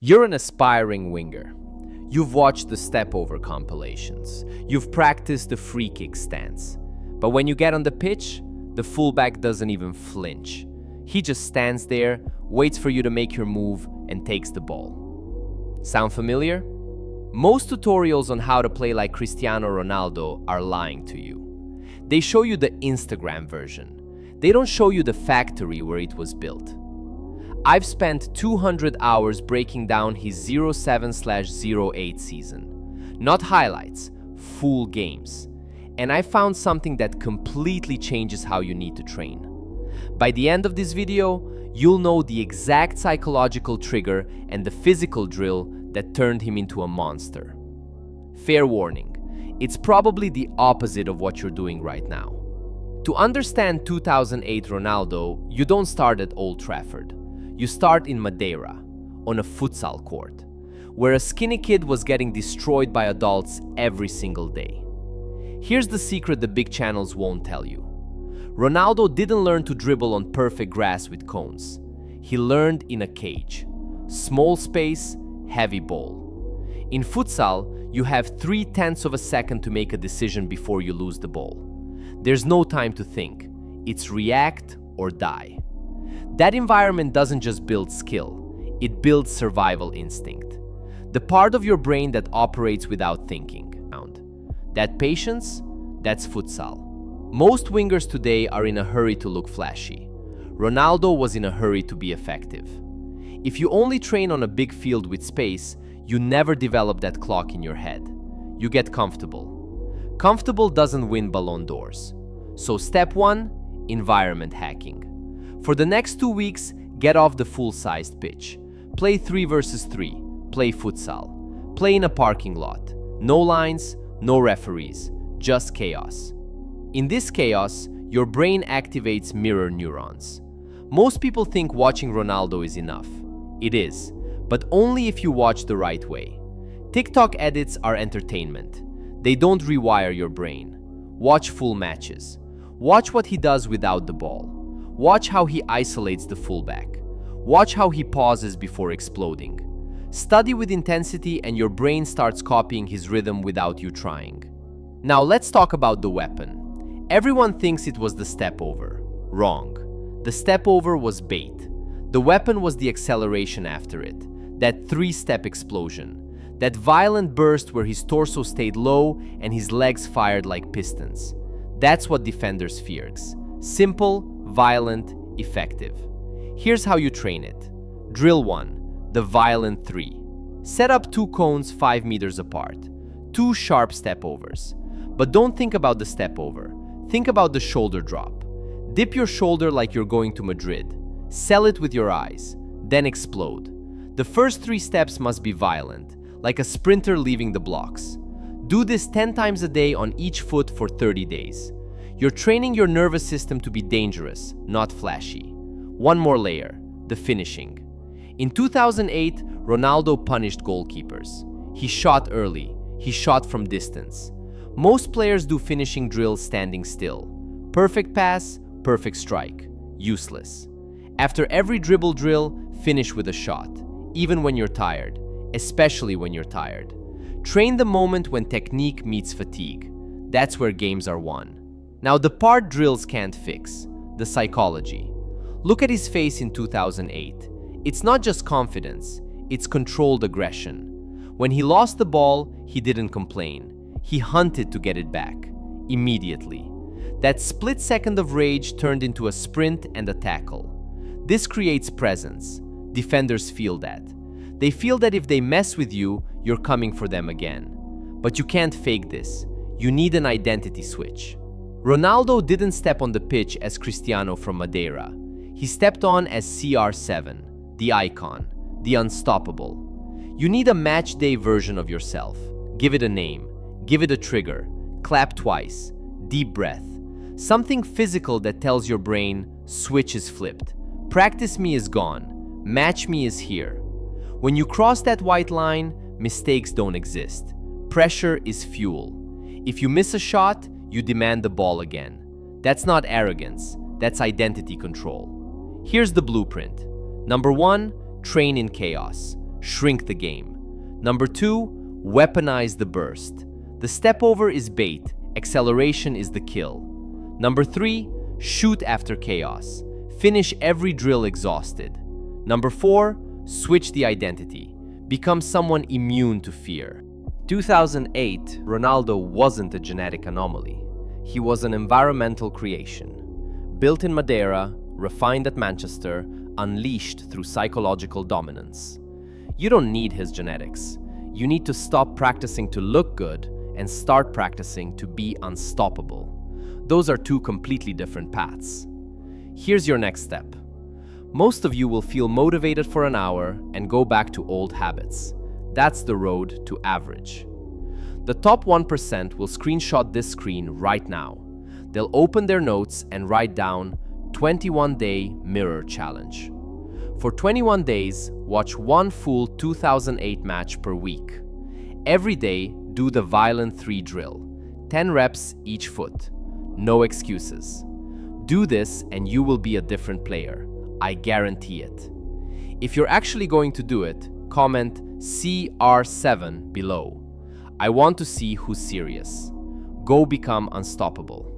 You're an aspiring winger. You've watched the stepover compilations. You've practiced the free kick stance. But when you get on the pitch, the fullback doesn't even flinch. He just stands there, waits for you to make your move, and takes the ball. Sound familiar? Most tutorials on how to play like Cristiano Ronaldo are lying to you. They show you the Instagram version. They don't show you the factory where it was built. I've spent 200 hours breaking down his 07/08 season. Not highlights, full games. And I found something that completely changes how you need to train. By the end of this video, you'll know the exact psychological trigger and the physical drill that turned him into a monster. Fair warning, it's probably the opposite of what you're doing right now. To understand 2008 Ronaldo, you don't start at Old Trafford. You start in Madeira, on a futsal court, where a skinny kid was getting destroyed by adults every single day. Here's the secret the big channels won't tell you. Ronaldo didn't learn to dribble on perfect grass with cones. He learned in a cage. Small space, heavy ball. In futsal, you have 3/10 of a second to make a decision before you lose the ball. There's no time to think. It's react or die. That environment doesn't just build skill, it builds survival instinct. The part of your brain that operates without thinking. That patience, that's futsal. Most wingers today are in a hurry to look flashy. Ronaldo was in a hurry to be effective. If you only train on a big field with space, you never develop that clock in your head. You get comfortable. Comfortable doesn't win Ballon d'Ors. So step 1, environment hacking. For the next 2 weeks, get off the full-sized pitch. Play 3 versus 3. Play futsal. Play in a parking lot. No lines, no referees, just chaos. In this chaos, your brain activates mirror neurons. Most people think watching Ronaldo is enough. It is, but only if you watch the right way. TikTok edits are entertainment. They don't rewire your brain. Watch full matches. Watch what he does without the ball. Watch how he isolates the fullback. Watch how he pauses before exploding. Study with intensity and your brain starts copying his rhythm without you trying. Now let's talk about the weapon. Everyone thinks it was the stepover. Wrong. The stepover was bait. The weapon was the acceleration after it. That 3-step explosion. That violent burst where his torso stayed low and his legs fired like pistons. That's what defenders fear. Simple, violent, effective. Here's how you train it. Drill 1. The violent 3. Set up 2 cones 5 meters apart. 2 sharp stepovers. But don't think about the stepover. Think about the shoulder drop. Dip your shoulder like you're going to Madrid. Sell it with your eyes. Then explode. The first 3 steps must be violent, like a sprinter leaving the blocks. Do this 10 times a day on each foot for 30 days. You're training your nervous system to be dangerous, not flashy. One more layer, the finishing. In 2008, Ronaldo punished goalkeepers. He shot early. He shot from distance. Most players do finishing drills standing still. Perfect pass, perfect strike. Useless. After every dribble drill, finish with a shot. Even when you're tired. Especially when you're tired. Train the moment when technique meets fatigue. That's where games are won. Now the part drills can't fix. The psychology. Look at his face in 2008. It's not just confidence, it's controlled aggression. When he lost the ball, he didn't complain. He hunted to get it back, immediately. That split second of rage turned into a sprint and a tackle. This creates presence. Defenders feel that. They feel that if they mess with you, you're coming for them again. But you can't fake this. You need an identity switch. Ronaldo didn't step on the pitch as Cristiano from Madeira. He stepped on as CR7. The icon, the unstoppable. You need a match day version of yourself. Give it a name, give it a trigger, clap twice, deep breath. Something physical that tells your brain, switch is flipped. Practice me is gone, match me is here. When you cross that white line, mistakes don't exist. Pressure is fuel. If you miss a shot, you demand the ball again. That's not arrogance, that's identity control. Here's the blueprint. Number 1, train in chaos. shrink the game. Number 2, weaponize the burst. The stepover is bait, acceleration is the kill. Number 3, shoot after chaos. Finish every drill exhausted. Number 4, switch the identity. Become someone immune to fear. 2008, Ronaldo wasn't a genetic anomaly. He was an environmental creation. Built in Madeira, refined at Manchester, unleashed through psychological dominance. You don't need his genetics. You need to stop practicing to look good and start practicing to be unstoppable. Those are two completely different paths. Here's your next step. Most of you will feel motivated for an hour and go back to old habits. That's the road to average. The top 1% will screenshot this screen right now. They'll open their notes and write down 21-day mirror challenge. For 21 days, watch one full 2008 match per week. Every day, do the violent 3 drill. 10 reps each foot. No excuses. Do this and you will be a different player. I guarantee it. If you're actually going to do it, comment CR7 below. I want to see who's serious. Go become unstoppable.